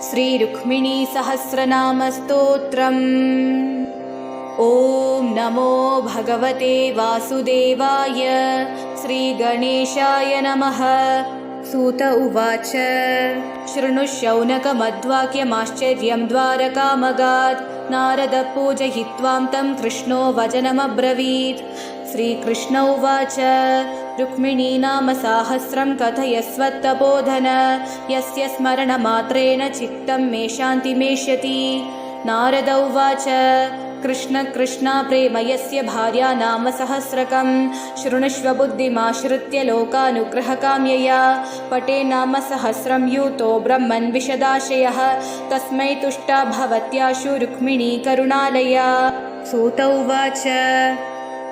श्रीरुक्मिणी सहस्रनामस्तोत्रम्। ॐ नमो भगवते वासुदेवाय। श्रीगणेशाय नमः। सूत उवाच शृणु शौनकमद्वाक्यमाश्चर्यं द्वारकामगात्। नारद पूजयित्वां तं कृष्णो वचनमब्रवीत्। श्रीकृष्ण उवाच रुक्मिणी नाम साहस्रं कथयस्वत्तपोधन। यस्य स्मरणमात्रेण चित्तं मे शान्तिमेष्यति। नारद उवाच कृष्ण कृष्ण प्रेम यस्य भार्या नाम सहस्रकं। शृणुष्व बुद्धिमाश्रित्य लोकानुग्रहकाम्यया। पटे नाम सहस्रं यूतो ब्रह्मन् विशदाशयः। तस्मै तुष्टा भवत्याशु रुक्मिणी करुणालया। सूत उवाच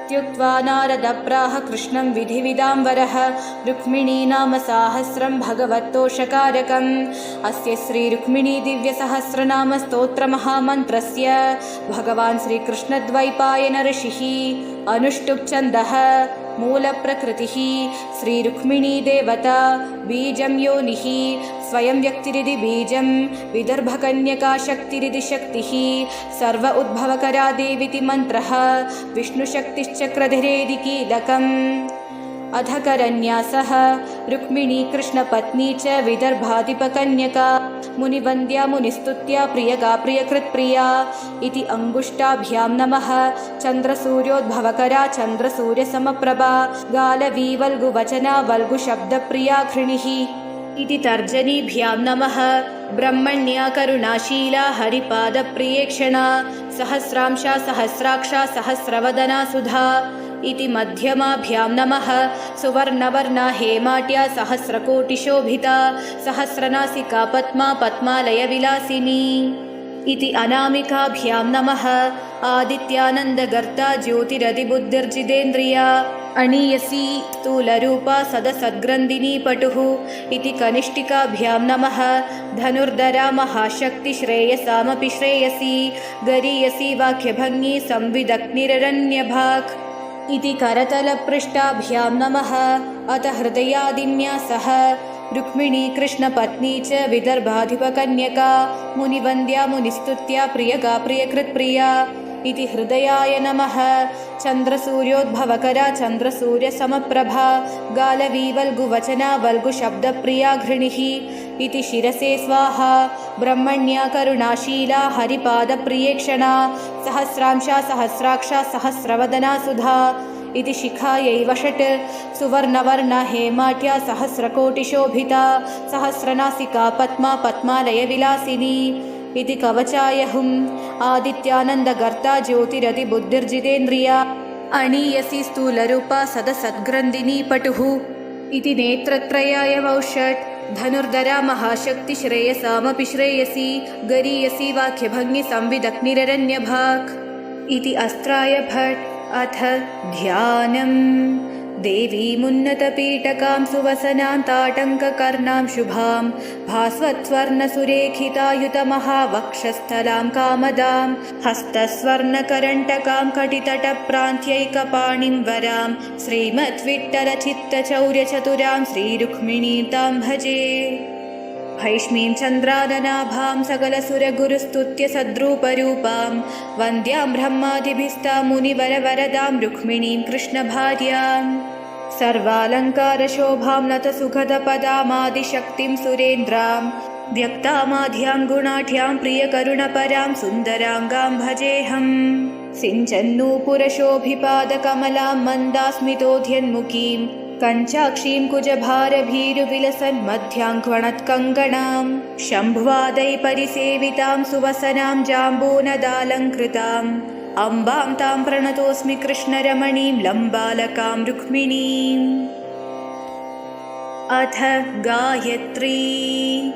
इत्युक्त्वा नारद प्राह कृष्णं विधिविदां वरः। रुक्मिणी नाम साहस्रं भगवत्तोषकारकम्। अस्य श्रीरुक्मिणी दिव्यसहस्रनाम स्तोत्रमहामन्त्रस्य भगवान् श्रीकृष्णद्वैपायन ऋषिः। अनुष्टुप् छन्दः। मूलप्रकृतिः श्रीरुक्मिणी देवता। बीजं योनिः स्वयं व्यक्तिरिति बीजं। विदर्भकन्यका शक्तिरिति शक्तिः। सर्व उद्भवकरा देवीति मन्त्रः। विष्णुशक्तिश्चक्रधरेदि कीलकम्। अधकरन्यासः रुक्मिणी कृष्णपत्नी च विदर्भाधिपकन्यका। मुनिवन्द्या मुनिस्तुत्या प्रियगा प्रियकृत्प्रिया इति अङ्गुष्टाभ्यां नमः। चन्द्रसूर्योद्भवकरा चन्द्रसूर्यसमप्रभा। गालवीवल्गुवचना वल्गुशब्दप्रिया घृणिः इति तर्जनीभ्यां नमः। ब्रह्मण्या करुणाशीला हरिपादप्रियेक्षणा। सहस्रांशा सहस्राक्षा सहस्रवदना सुधा इति मध्यमाभ्यां नमः। सुवर्णवर्णा हेमाट्या सहस्रकोटिशोभिता। सहस्रनासिका पद्मा पद्मालयविलासिनी इति अनामिकाभ्यां नमः। आदित्यानन्दगर्ता ज्योतिरधिबुद्धिर्जितेन्द्रिया। अणीयसी स्थूलरूपा सदसद्ग्रन्थिनी पटुः इति कनिष्ठिकाभ्यां नमः। धनुर्धरा महाशक्ति श्रेयसामपि श्रेयसी। गरीयसी वाक्यभङ्गी संविदग्निररण्यभाक् इति करतलपृष्ठाभ्यां नमः। अथ हृदयादिन्यासः रुक्मिणी कृष्णपत्नी च विदर्भाधिपकन्यका। मुनिवन्द्या मुनिस्तुत्या प्रियगा प्रियकृत्प्रिया इति हृदयाय नमः। चन्द्रसूर्योद्भवकरा चन्द्रसूर्यसमप्रभा। गालवीवल्गुवचना वल्गुशब्दप्रिया घृणिः इति शिरसे स्वाहा। ब्रह्मण्या करुणाशीला हरिपादप्रियेक्षणा। सहस्रांशा सहस्राक्षा सहस्रवदना सुधा इति शिखायै वषट्। सुवर्णवर्णा हेमाट्या सहस्रकोटिशोभिता। सहस्रनासिका पद्मा पद्मालयविलासिनी इति कवचाय हुम्। आदित्यानन्दगर्ता ज्योतिरधिबुद्धिर्जितेन्द्रिया। अणीयसी स्थूलरूपा सदसद्ग्रन्थिनी पटुः इति नेत्रत्रयाय वौषट्। धनुर्धरा महाशक्ति श्रेयसामपि श्रेयसी। गरीयसी वाक्यभङ्गी संविदग्निररण्यभाक् इति अस्त्राय भट्। अथ ध्यानम्। देवीमुन्नतपीठकां सुवसनां ताटङ्ककर्णां शुभां। भास्वत्स्वर्णसुरेखितायुतमहावक्षस्थलां कामदां। हस्तस्वर्णकरण्टकां कटितटप्रान्त्यैकपाणिं वरां। श्रीमद्विठ्ठलचित्तचौर्यचतुरां श्रीरुक्मिणीं तां भजे। भैष्मीं चन्द्राननाभां सकलसुरगुरुस्तुत्य सद्रूपरूपां। वन्द्यां ब्रह्मादिभिस्तां मुनिवरवरदां रुक्मिणीं कृष्णभार्यां। सर्वालङ्कारशोभां नतसुखदपदामादिशक्तिं सुरेन्द्रां। व्यक्तामाध्यां गुणाढ्यां प्रियकरुणपरां सुन्दराङ्गां भजेऽहम्। सिञ्चन्नूपुरशोभिपादकमलां मन्दास्मितोऽध्यन्मुखीं। कञ्चाक्षीं कुजभारभीरुविलसन्मध्याङ्क्वणत्कङ्गणां। शम्भुवादै परिसेवितां सुवसनां जाम्बूनदालङ्कृताम्। अम्बां तां प्रणतोऽस्मि कृष्णरमणीं लम्बालकां रुक्मिणीम्। अथ गायत्री।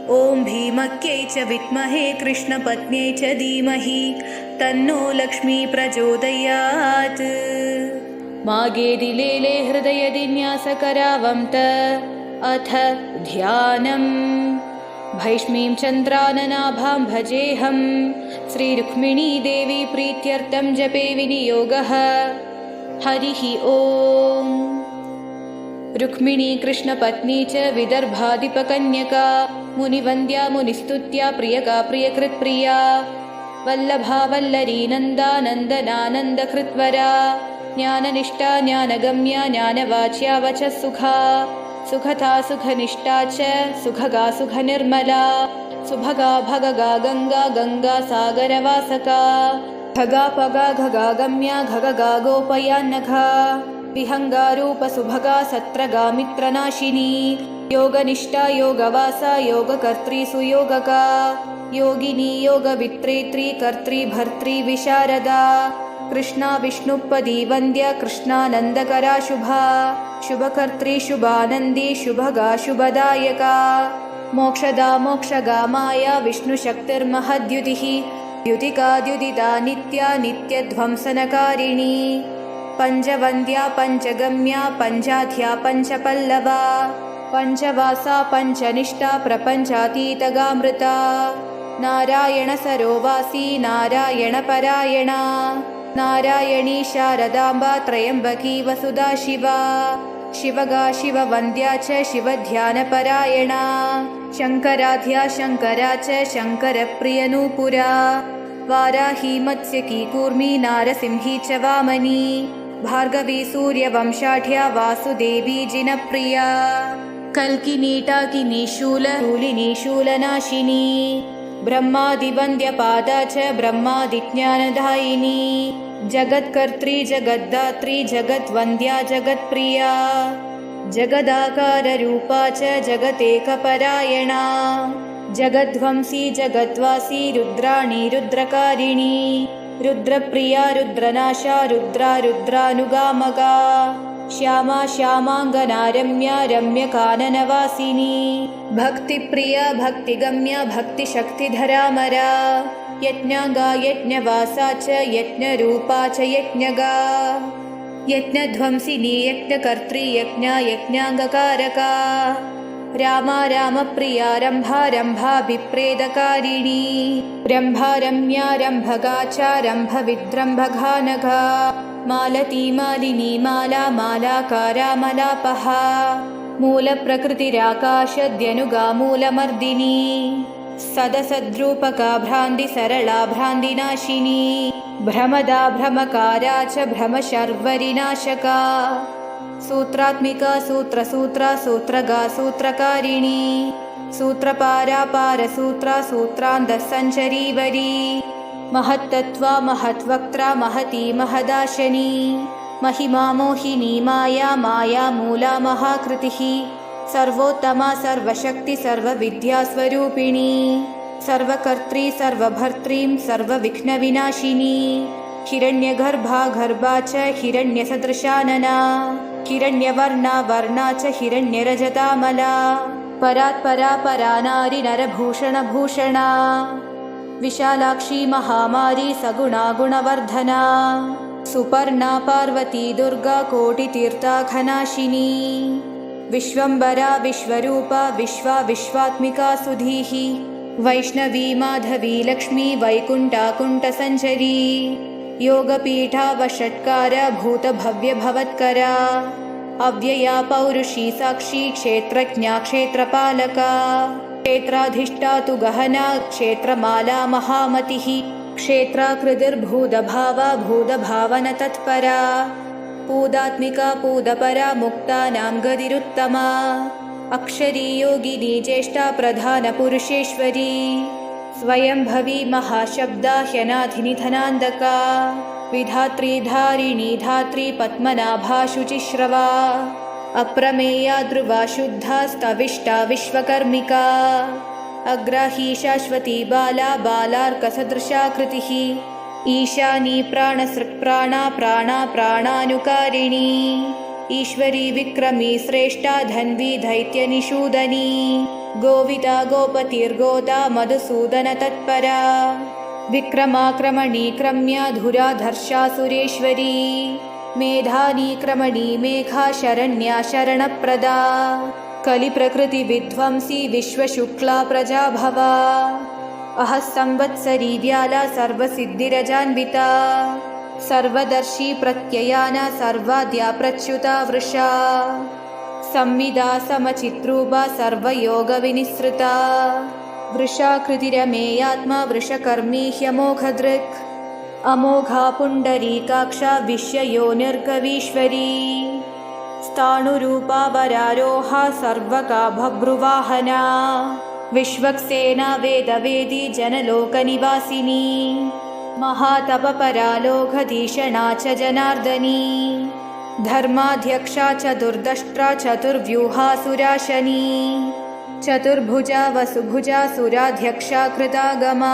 ॐ भीमक्यै च विद्महे कृष्णपत्न्यै च धीमहि तन्नो लक्ष्मी प्रचोदयात्। मागेदिलेले हृदयदिन्यासकरावं त। अथ ध्यानम्। भैष्मीं चन्द्राननाभां भजेऽहं। श्रीरुक्मिणी देवी प्रीत्यर्थं जपे विनियोगः। हरिः ओम्। रुक्मिणी कृष्णपत्नी च विदर्भाधिपकन्यका। मुनिवन्द्या मुनिस्तुत्या प्रियका प्रियकृत्प्रिया वल्लभा वल्लरी नन्दा नन्दनानन्दकृत्वरा ज्ञाननिष्ठा ज्ञानगम्या ज्ञानवाच्या वचः सुखा सुखता सुखनिष्ठा च सुखगा सुखनिर्मला सुभगा भगगा गङ्गा गङ्गा सागरवासका खगा पगा घगा गम्या घगगा गोपयान्नघा विहङ्गारूपसुभगा सत्रगा मित्रनाशिनी योगनिष्ठा योगवासा योगकर्त्री सुयोगका योगिनी योगवित्रेत्री कर्त्री भर्त्री विशारदा कृष्णा विष्णुपदी वन्द्या कृष्णानन्दकरा शुभा शुभकर्त्री शुभानन्दी शुभगा शुभदायका मोक्षदा मोक्षगा माया विष्णुशक्तिर्महद्युतिः द्युतिका द्युतिता नित्या नित्यध्वंसनकारिणी पञ्चवन्द्या पञ्चगम्या पञ्चाध्या पञ्चपल्लवा पञ्चवासा पञ्चनिष्ठा प्रपञ्चातीतगामृता नारायणसरोवासी नारायणपरायणा नारायणी शारदाम्बा त्रयम्बकी वसुधा शिवा शिवगा शिववन्द्या च शिवध्यानपरायणा शङ्कराध्या शङ्करा च शङ्करप्रियनूपुरा वाराही मत्स्यकी कूर्मी नारसिंही च वामनी भार्गवी सूर्यवंशाढ्या वासुदेवी जिनप्रिया कल्किनी टाकिनी शूलिनी शूलनाशिनी ब्रह्मादिवन्द्यपादा च ब्रह्मादिज्ञानदायिनी जगत्कर्त्री जगद्धात्री जगद्वन्द्या जगत्प्रिया जगदाकाररूपा च जगतेकपरायणा जगद्ध्वंसी जगद्वासी रुद्राणी रुद्रकारिणी रुद्रप्रिया रुद्रनाशा रुद्रा रुद्रानुगामगा श्यामा श्यामाङ्गना रम्या रम्यकाननवासिनी भक्तिप्रिया भक्तिगम्या भक्तिशक्तिधरामरा यज्ञाङ्गा यज्ञवासा च यज्ञरूपा च यज्ञगा यज्ञध्वंसिनी यज्ञकर्त्री यज्ञा यज्ञाङ्गकारका रामा रामप्रिया रम्भा रम्भा विप्रेदकारिणी रम्भा रम्या रम्भगा च रम्भविद्रम्भघानघा मालती मालिनी माला मालाकारा मलापहा मूलप्रकृतिराकाशद्यनुगा मूलमर्दिनी सदसद्रूपका भ्रान्ति सरला भ्रान्तिनाशिनी भ्रमदा भ्रमकारा च भ्रमशर्वरिनाशका सूत्रात्मिका सूत्रसूत्रा सूत्रगा सूत्रकारिणी सूत्रपारा पारसूत्रा सूत्रान्तःसञ्चरीवरी महत्तत्त्वा महद्वक्त्रा महती महदाशनी महिमा मोहिनी माया माया मूला महाकृतिः सर्वोत्तमा सर्वशक्ति सर्वविद्यास्वरूपिणी सर्वकर्त्री सर्वभर्त्रीं सर्वविघ्नविनाशिनी हिरण्यगर्भा गर्भा च हिरण्यसदृशानना हिरण्यवर्णा वर्णा च हिरण्यरजतामला परात्परा परानारि नरभूषणभूषणा विशालाक्षी महामारी सगुणा गुणवर्धना सुपर्णा पार्वती दुर्गा कोटितीर्थाखनाशिनी विश्वम्बरा विश्वरूपा विश्वा विश्वात्मिका सुधीः वैष्णवी माधवी लक्ष्मी वैकुण्ठाकुण्ठसञ्चरी योगपीठा वषट्कारा भूतभव्यभवत्करा अव्यया पौरुषी साक्षी क्षेत्रज्ञा क्षेत्रपालका क्षेत्राधिष्ठा तु गहना क्षेत्रमाला महामतिः क्षेत्राकृतिर्भूतभावा भूतभावनतत्परा पूदात्मिका पूदपरा मुक्तानां गतिरुत्तमा अक्षरी योगिनी ज्येष्ठा प्रधानपुरुषेश्वरी स्वयंभवी महाशब्दा ह्यनाधिनिधनान्दका विधात्री धारिणी धात्री पद्मनाभा शुचिश्रवा अप्रमेया ध्रुवा शुद्धा स्तविष्टा विश्वकर्मिका अग्राही शाश्वती बाला बालार्कसदृशाकृतिः ईशानी प्राणसृक्प्राणा प्राणा प्राणानुकारिणी ईश्वरी विक्रमी श्रेष्ठा धन्वी दैत्यनिषूदनी गोविता गोपतिर्गोदा मधुसूदनतत्परा विक्रमाक्रमणी क्रम्या धुराधर्षा सुरेश्वरी मेधानी क्रमणी मेघा शरण्या शरणप्रदा कलिप्रकृतिविध्वंसी विश्वशुक्ला प्रजाभवा अहः संवत्सरी व्याला सर्वसिद्धिरजान्विता सर्वदर्शी प्रत्ययाना सर्वाद्या प्रच्युता वृषा संविदा समचित्रूपा सर्वयोगविनिसृता वृषाकृतिरमेयात्मा वृषकर्मी ह्यमोघदृक् अमोघा पुण्डरीकाक्षा विश्वयोनिर्गवीश्वरी स्थाणुरूपा वरारोहा सर्वका बभ्रुवाहना विश्वक्सेना वेदवेदी जनलोकनिवासिनी महातपपरालोकधीशना च जनार्दनी धर्माध्यक्षा चतुर्दष्ट्रा चतुर्व्यूहासुराशनी चतुर्भुजा वसुभुजा सुराध्यक्षा कृतागमा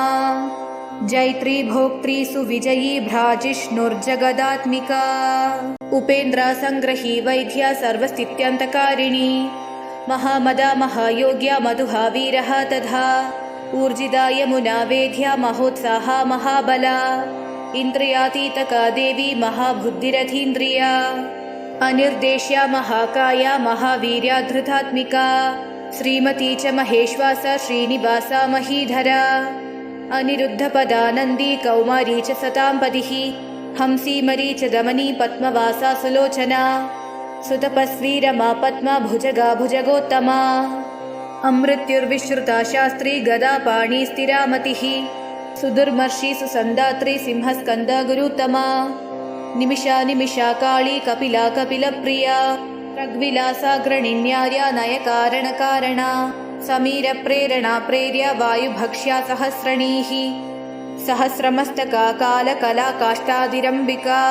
जैत्री भोक्त्री सुविजयी भ्राजिष्णुर्जगदात्मिका उपेन्द्रा संग्रही वैद्या सर्वस्थित्यन्तकारिणी महामदा महायोग्या मधुहा वीरः तथा ऊर्जिदा यमुना वेद्या महोत्साहा महाबला इन्द्रियातीतका देवी महाबुद्धिरथीन्द्रिया अनिर्देश्या महाकाया महावीर्या धृतात्मिका श्रीमती च महेश्वासा श्रीनिवासा महीधरा अनिरुद्धपदानन्दी कौमारी च सताम्पतिः हंसीमरी च दमनी पद्मवासा सुलोचना सुतपस्वी रमा पद्मा भुजगा भुजगोत्तमा अमृत्युर्विश्रुता शास्त्री गदा पाणी स्थिरामतिः सुदुर्मर्षी सुसन्दात्री सिंहस्कन्दा गुरुत्तमा निमिषा निमिषा काली कपिला कपिलप्रिया रग्विलासाग्रणिन्यार्या नयकारणकारणा समीरप्रेरणा प्रेर्या वायुभक्ष्या सहस्रणीः सहस्रमस्तका कालकला काष्ठादिरम्बिका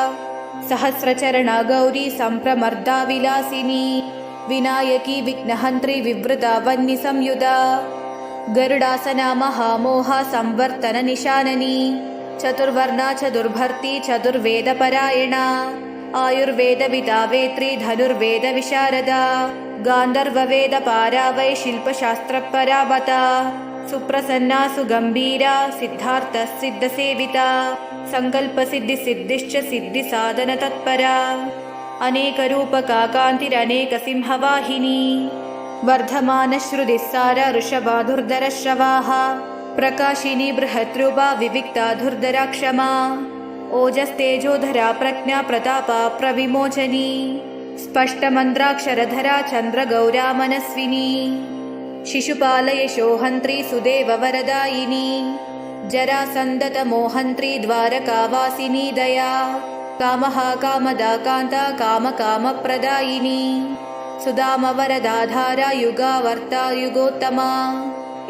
सहस्रचरणा गौरी सम्प्रमर्दा विलासिनी विनायकी विघ्नहन्त्री विवृता वह्निसंयुधा गरुडासना महामोहा संवर्तन निशाननी चतुर्वर्णा चतुर्भर्ती चतुर्वेदपरायणा आयुर्वेदविदा वेत्री धनुर्वेद विशारदा गान्धर्ववेदपारा वै शिल्पशास्त्रपरावता सुप्रसन्ना सुगम्भीरा सिद्धार्थसिद्धसेविता सङ्कल्पसिद्धिसिद्धिश्च सिद्धिसाधनतत्परा अनेकरूपका कान्तिरनेकसिंहवाहिनी वर्धमानश्रुतिस्सारा वृषभाधुर्धरश्रवाः प्रकाशिनी बृहद्रूपा विविक्ताधुर्धराक्षमा ओजस्तेजोधरा प्रज्ञा प्रतापा प्रविमोचनी स्पष्टमन्त्राक्षरधरा चन्द्रगौरा मनस्विनी शिशुपालयशोहन्त्री सुदेववरदायिनी जरासन्दतमोहन्त्री द्वारकावासिनी दया कामः कामदा कान्ता कामकामप्रदायिनी सुदामवरदाधारा युगावर्ता युगोत्तमा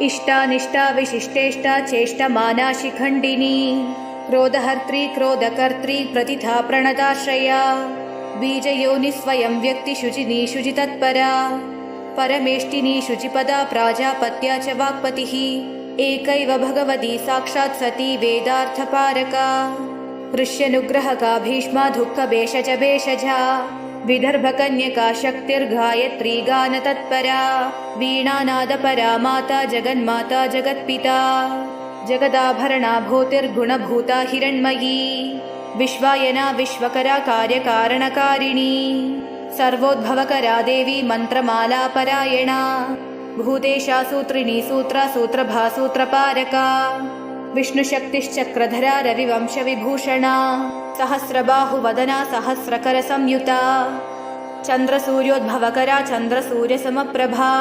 इष्टानिष्टा विशिष्टेष्टा चेष्टमाना शिखण्डिनी क्रोधहर्त्री क्रोधकर्त्री प्रतिथा प्रणताश्रया बीजयोनि स्वयं व्यक्ति शुचिनी शुचितत्परा परमेष्टिनी शुचिपदा प्राजापत्या च वाक्पतिः एकैव भगवती साक्षात् सती वेदार्थपारका ऋष्यनुग्रहका भीष्मा दुःखभेष च भेषजा विदर्भकन्यका शक्तिर्गायत्री गानतत्परा वीणानादपरा माता जगन्माता जगत्पिता जगदाभरणा भूतिर्गुणभूता हिरण्मयी विश्वायना विश्वकरा कार्यकारणकारिणी सर्वोद्भवकरा देवी मन्त्रमाला परायणा भूतेशा सूत्रिणी सूत्रा सूत्रभा सूत्रपारका विष्णुशक्तिश्चक्रधरा रविवंशविभूषणा सहस्रबाहुवदना सहस्रकरसंयुता चन्द्रसूर्योद्भवकरा चन्द्रसूर्यसमप्रभा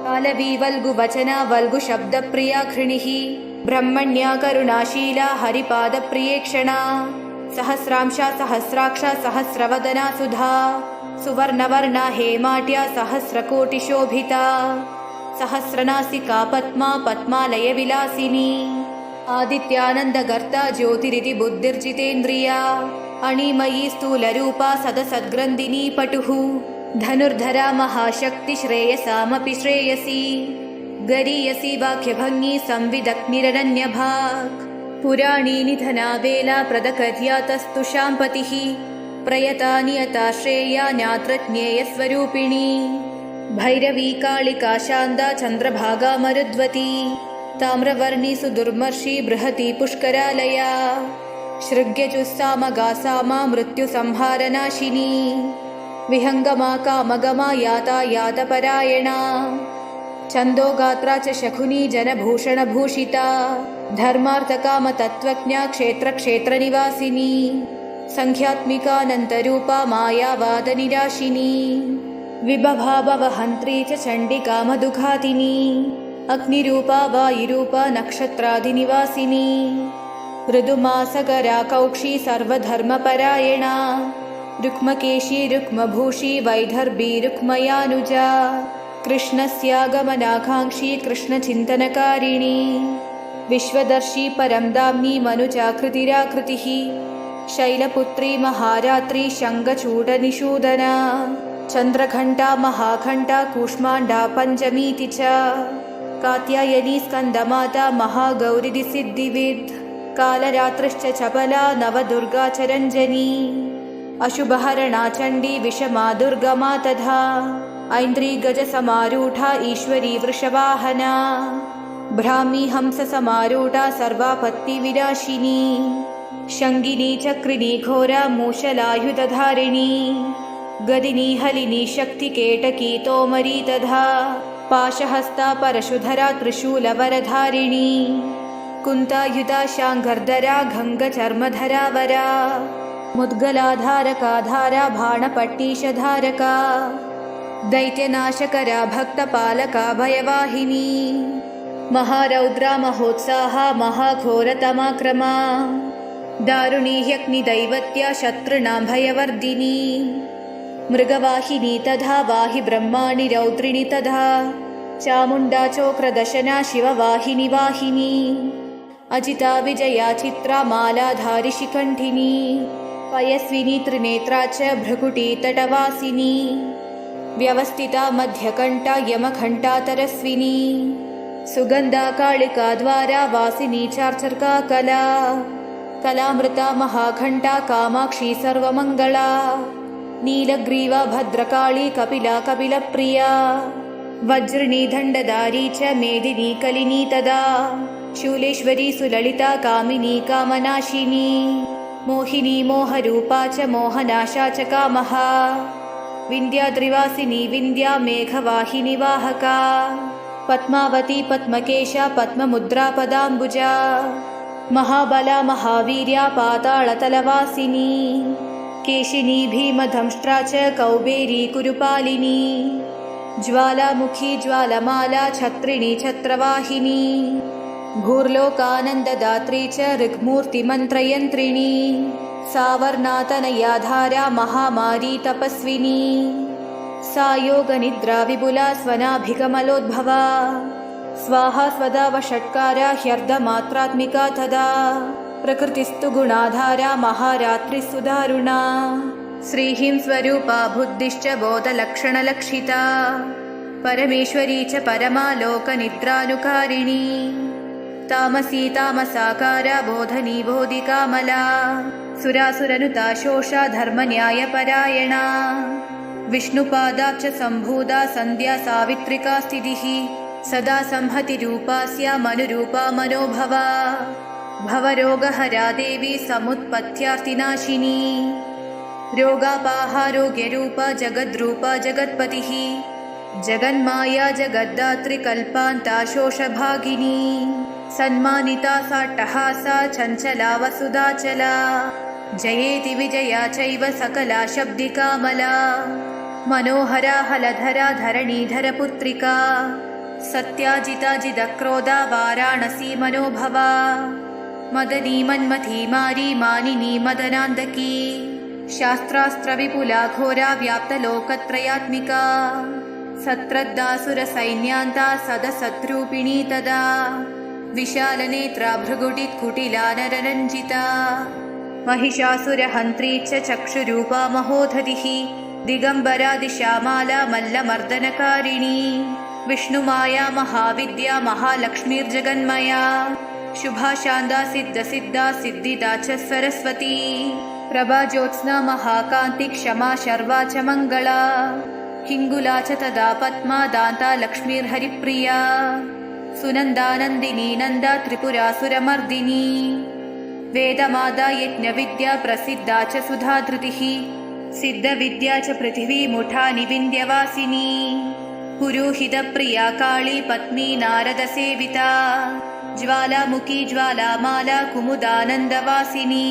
कालवीवल्गुवचना वल्गुशब्दप्रिया घृणिः ब्रह्मण्या करुणाशीला हरिपादप्रियेक्षणा सहस्रांशा सहस्राक्षा सहस्रवदना सुधा सुवर्णवर्णा हेमाट्या सहस्रकोटिशोभिता सहस्रनासिका पद्मा पद्मालयविलासिनी आदित्यानन्दगर्ता ज्योतिरिति बुद्धिर्जितेन्द्रिया अणिमयी स्थूलरूपा सदसद्ग्रन्थिनी पटुः धनुर्धरा महाशक्ति श्रेयसामपि श्रेयसी गरीयसी वाक्यभङ्गी संविदग्निरनन्यभाक् पुराणी निधना वेला प्रदकथ्यातस्तुषां पतिः प्रयतानि यथा श्रेया ज्ञात्रज्ञेयस्वरूपिणी भैरवी कालिका शान्ता चन्द्रभागा मरुद्वती ताम्रवर्णी सुदुर्मर्षी बृहती पुष्करालया शृग्यजुस्सामगा सामा मृत्युसंहारनाशिनी विहङ्गमा कामगमा यातायातपरायणा छन्दोगात्रा च शकुनी जनभूषणभूषिता धर्मार्थकामतत्त्वज्ञा क्षेत्रक्षेत्रनिवासिनी संख्यात्मिकानन्तरूपा मायावादनिराशिनी विभवा भवहन्त्री च चण्डिका मधुघातिनी अग्निरूपा वायुरूपा नक्षत्रादिनिवासिनी ऋदुमासकरा कौक्षी सर्वधर्मपरायणा रुक्मकेशी रुक्मभूषी वैदर्भी रुक्मयानुजा कृष्णस्यागमनाकाङ्क्षी कृष्णचिन्तनकारिणी विश्वदर्शी परं दाम्नी मनुजाकृतिराकृतिः शैलपुत्री महारात्री शङ्खचूडनिषूदना चन्द्रघण्टा महाघण्टा कूष्माण्डा पञ्चमीति च कात्यायनी स्कन्दमाता महागौरिसिद्धिविद् कालरात्रिश्च चपला नवदुर्गा च रञ्जनी अशुभहरणा चण्डी विषमा दुर्गमा तथा ऐन्द्री गजसमारूढा ईश्वरी वृषवाहना ब्राह्मी हंससमारूढा सर्वापत्तिविनाशिनी शङ्गिनी चक्रिणी घोरा मूषलायुधधारिणी गदिनी हलिनी शक्तिकेटकी तोमरी तथा पाशहस्ता परशुधरा त्रिशूलवरधारिणी कुन्तायुधा शाङ्गर्धरा गङ्गचर्मधरा वरा मुद्गलाधारकाधारा बाणपट्टीशधारका दैत्यनाशकरा भक्तपालका भयवाहिनी महारौद्रा महोत्साहा महाघोरतमाक्रमा दारुणी ह्यग्निदैवत्या शत्रुणां भयवर्धिनी मृगवाहिनी तथा वाहि ब्रह्माणि रौद्रिणी तथा चामुण्डा चोक्रदशना शिववाहिनी वाहिनी अजिता विजया चित्रा मालाधारि शिखण्डिनी पयस्विनी त्रिनेत्रा च भ्रुकुटी तटवासिनी व्यवस्थिता मध्यकण्ठा यमघण्टातरस्विनी सुगन्धा कालिका द्वारा वासिनी चार्चर्का कला कलामृता महाघण्टा कामाक्षी सर्वमङ्गला नीलग्रीवा भद्रकाली कपिला कपिलप्रिया वज्रिणी दण्डधारी च मेदिनी कलिनी तदा शूलेश्वरी सुललिता कामिनी कामनाशिनी मोहिनी मोहरूपा च मोहनाशा च कामहा विन्द्याद्रिवासिनी विन्द्या मेघवाहिनी वाहका पद्मावती पद्मकेशा पद्ममुद्रा पदाम्बुजा महाबला महावीर्या पातालतलवासिनी केशिनी भीमधंष्ट्रा च कौबेरी कुरुपालिनी ज्वालामुखी ज्वालमाला छत्रिणी छत्रवाहिनी भूर्लोकानन्ददात्री च ऋग्मूर्तिमन्त्रयन्त्रिणी सावर्णातनयाधारा महामारी तपस्विनी सा योगनिद्रा विपुला स्वनाभिकमलोद्भवा स्वाहा स्वदा वषट्कारा ह्यर्धमात्रात्मिका तदा प्रकृतिस्तु गुणाधारा महारात्रिसुदारुणा श्रीहिं स्वरूपा बुद्धिश्च बोधलक्षणलक्षिता परमेश्वरी च परमा लोकनिद्रानुकारिणी तामसी तामसाकारा बोधनी बोधिकामला सुरासुरनुता शोषा धर्मन्यायपरायणा विष्णुपादाब्ज सम्भूता सन्ध्या सावित्रिका स्थितिः सदा संहतिरूपास्या मनुरूपा मनोभवा भवरोगहरा देवी समुत्पत्त्यार्तिनाशिनी रोगापाहारोग्यरूपा जगद्रूपा जगत्पतिः जगन्माया जगद्धात्री कल्पान्ता शोषभागिनी सन्मानिता साट्टहासा चञ्चला वसुधाचला जयेति विजया चैव सकला शब्दिकामला मनोहरा हलधरा धरणीधरपुत्रिका सत्याजिताजिदक्रोधा वाराणसी मनोभवा मदनी मन्मथी मारी मानिनी मदनान्दकी शास्त्रास्त्रविपुला घोरा व्याप्तलोकत्रयात्मिका सत्रद्दासुरसैन्यान्ता सदसद्रूपिणी तदा विशालनेत्रा भृगुटिकुटिला नररञ्जिता महिषासुरहन्त्री च चक्षुरूपा महोदधिः दिगम्बरा दिशामाला मल्लमर्दनकारिणी विष्णुमाया महाविद्या महालक्ष्मीर्जगन्मया शुभा शान्ता सिद्धसिद्धा सिद्धिदा च सरस्वती प्रभा ज्योत्स्ना महाकान्ति क्षमा शर्वा च मङ्गला हिङ्गुला च तदा पद्मा दान्ता लक्ष्मीर्हरिप्रिया सुनन्दानन्दिनी नन्दा त्रिपुरासुरमर्दिनी वेदमादा यज्ञविद्या प्रसिद्धा च सुधाधृतिः सिद्धविद्या च पृथिवीमुठानि विन्ध्यवासिनी पुरोहितप्रिया काली पत्नी नारदसेविता ज्वालामुखी ज्वालामाला कुमुदानन्दवासिनी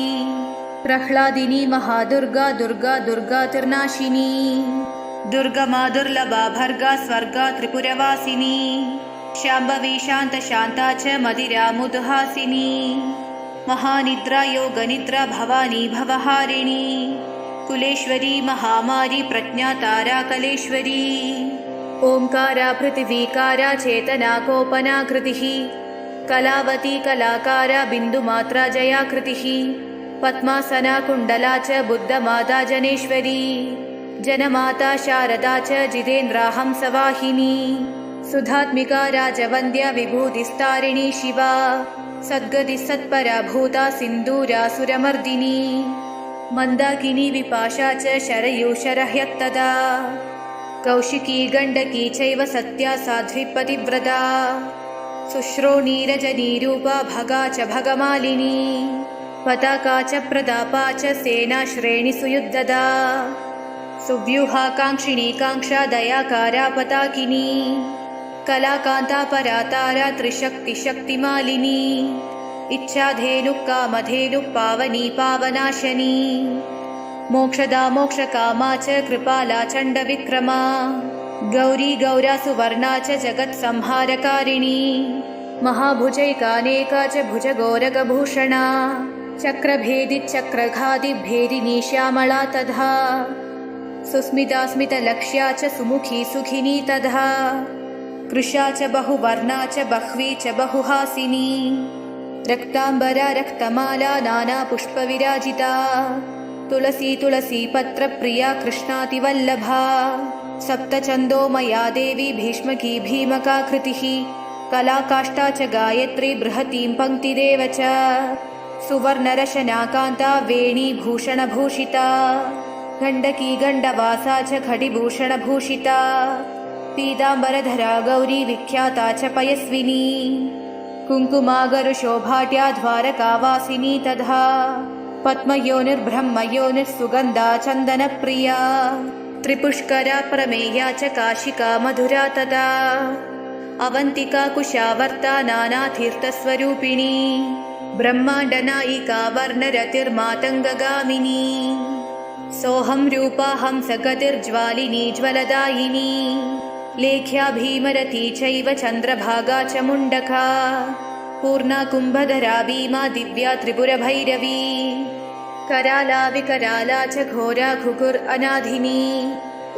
प्रह्लादिनी महादुर्गा दुर्गा दुर्गातिर्नाशिनी दुर्गमा दुर्लभा भर्गा स्वर्गा त्रिपुरवासिनी शाम्भवी शान्ता च मदिरा मुदुहासिनी महानिद्रा योगनिद्रा भवानी भवहारिणी कुलेश्वरी महामारी प्रज्ञातारा कलेश्वरी ओंकारा पृथिवीकारा चेतना कोपनाकृतिः कलावती कलाकारा बिन्दुमात्रा जयाकृतिः पद्मासना कुण्डला च बुद्धमाता जनेश्वरी जनमाता शारदा च जितेन्द्रा हंसवाहिनी सुधात्मिका राजवन्द्या विभूतिस्तारिणी शिवा सद्गति सत्परा भूता सिन्दूरासुरमर्दिनी मन्दाकिनी विपाशा च शरयूशरह्यक्तदा कौशिकी गण्डकी चैव सत्या साध्वी पतिव्रता शुश्रोणी रजनीरूपा भगा च भगमालिनी पताका च प्रतापा च सेना श्रेणी सुयुद्धदा सुव्यूहा काङ्क्षिणी काङ्क्षा दयाकारा पताकिनी कलाकान्ता परातारा त्रिशक्तिशक्तिमालिनी इच्छाधेनुः कामधेनुः पावनी पावनाशनी मोक्षदा मोक्षकामा च कृपाला चण्डविक्रमा गौरी गौरा सुवर्णा च जगत्संहारकारिणी महाभुजैकानेका च भुजगोरगभूषणा चक्रभेदिचक्रघादिभेदिनी श्यामला तथा सुस्मिता स्मितलक्ष्या च सुमुखी सुखिनी तथा कृशा च बहुवर्णा च बह्वी च बहुहासिनी रक्ताम्बरा रक्तमाला नानापुष्पविराजिता तुलसी तुलसीपत्रप्रिया कृष्णातिवल्लभा सप्तचन्दोमया देवी भीष्मकी भीमकाकृतिः कलाकाष्ठा च गायत्री बृहतीं पङ्क्तिरेव च सुवर्णरशनाकान्ता वेणी भूषणभूषिता गण्डकी गण्डवासा च खडिभूषणभूषिता पीताम्बरधरा गौरी विख्याता च पयस्विनी कुङ्कुमागरुशोभाट्या द्वारकावासिनी तथा पद्मयोनिर्ब्रह्मयोनिर्सुगन्धा चन्दनप्रिया त्रिपुष्करा प्रमेया च काशिका मधुरा तथा अवन्तिका कुशावर्ता नानातीर्थस्वरूपिणी ब्रह्माण्डनायिका वर्णरतिर्मातङ्गगामिनी सोऽहं रूपा हंसगतिर्ज्वालिनी ज्वलदायिनी लेख्या भीमरती चैव चन्द्रभागा च मुण्डका पूर्णा कुम्भधरा भीमा दिव्या त्रिपुरभैरवी कराला विकराला च घोरा घुघुर् अनाधिनी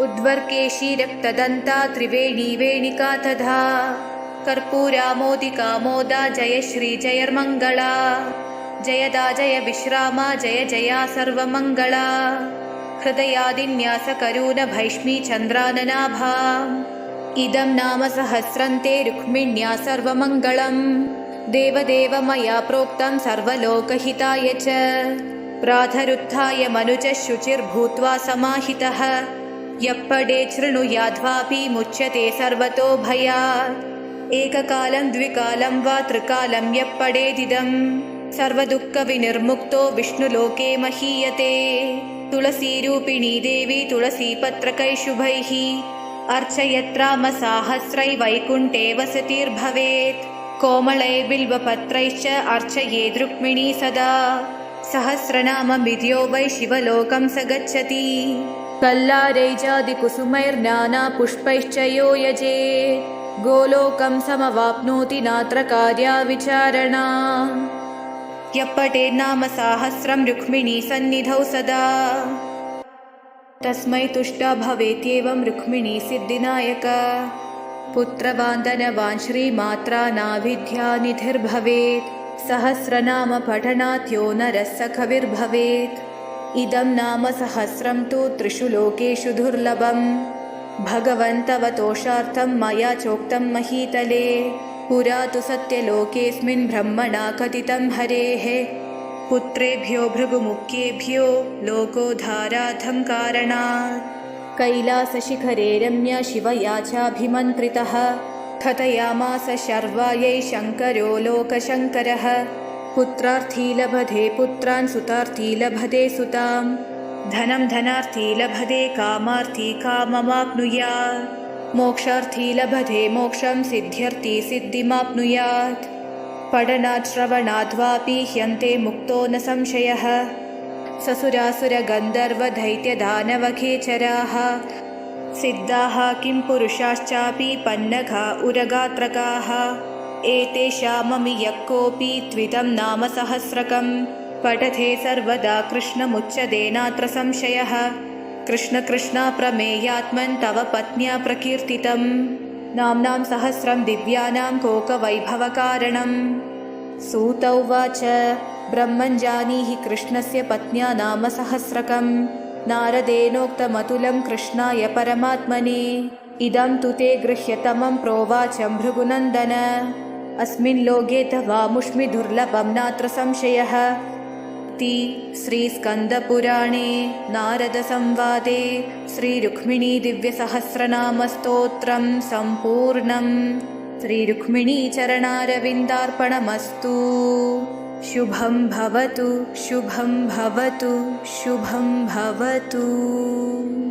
उद्वर्केशी रक्तदन्ता त्रिवेणी वेणिका तथा कर्पूरा मोदिका मोदा जय श्री जयर्मङ्गला जयदा जय विश्रामा जय जया सर्वमङ्गला हृदयादिन्यासकरूण भैष्मी चन्द्राननाभा इदं नाम सहस्रन्ते रुक्मिण्या सर्वमङ्गलम् देवदेव मया प्रोक्तं सर्वलोकहिताय च प्रातरुत्थाय मनुजः शुचिर्भूत्वा समाहितः यप्पडे शृणुयाद्वापि मुच्यते सर्वतो भयात् एककालं द्विकालं वा त्रिकालं यप्पडेदिदं सर्वदुःखविनिर्मुक्तो विष्णुलोके महीयते तुलसीरूपिणी देवी तुलसीपत्रकैशुभैः अर्चयत्रामसाहस्रै वैकुण्ठे वसतिर्भवेत् कोमलैर्बिल्वपत्रैश्च अर्चयेद् रुक्मिणी सदा सहस्रनाममिद्यो वै शिवलोकं स गच्छति कल्लारैजादिकुसुमैर्नानापुष्पैश्च यो यजेत् गोलोकं समवाप्नोति नात्र कार्या विचारणा यप्पठेन्नाम साहस्रं रुक्मिणी सन्निधौ सदा तस्मै तुष्टा भवेत्येवं रुक्मिणी सिद्धिनायका पुत्रवान्दनवान् श्रीमात्रा नाभिद्या निधिर्भवेत् सहस्रनाम पठनात् यो नरः स कविर्भवेत् इदं नाम सहस्रं तु त्रिषु लोकेषु दुर्लभम् भगवन्तव तोषार्थं मया चोक्तं महीतले पुरा तु सत्यलोकेऽस्मिन् ब्रह्मणा कथितं हरेः पुत्रेभ्यो भृगुमुख्येभ्यो लोकोद्धारार्थं कारणात् कैलासशिखरे रम्या शिवया चाभिमन्त्रितः कथयामास शर्वायै शङ्करो लोकशङ्करः पुत्रार्थी लभते पुत्रान् सुतार्थी लभते सुतां धनं धनार्थी लभते कामार्थी काममाप्नुयात् मोक्षार्थी लभते मोक्षं सिद्ध्यर्थी सिद्धिमाप्नुयात् पठनात् श्रवणाद्वापि ह्यन्ते मुक्तो न संशयः ससुरासुरगन्धर्वदैत्यदानवखेचराः सिद्धाः किं पुरुषाश्चापि पन्नगा उरगात्रकाः एतेषाममि यः कोऽपि त्विदं नाम सहस्रकं पठते सर्वदा कृष्णमुच्यते नात्र संशयः। कृष्ण कृष्ण प्रमेयात्मन् तव पत्न्या प्रकीर्तितं नाम्नां सहस्रं दिव्यानां कोकवैभवकारणम्। सूत उवाच ब्रह्मन् जानीहि कृष्णस्य पत्न्या नाम सहस्रकं नारदेनोक्तमतुलं कृष्णाय परमात्मने इदं तु ते गृह्यतमं प्रोवाच भृगुनन्दन अस्मिन् लोके तवामुष्मि दुर्लभं नात्र संशयः। श्रीस्कन्दपुराणे नारदसंवादे श्रीरुक्मिणी दिव्यसहस्रनामस्तोत्रं सम्पूर्णम्। श्रीरुक्मिणीचरणारविन्दार्पणमस्तु। शुभं भवतु शुभं भवतु शुभं भवतु।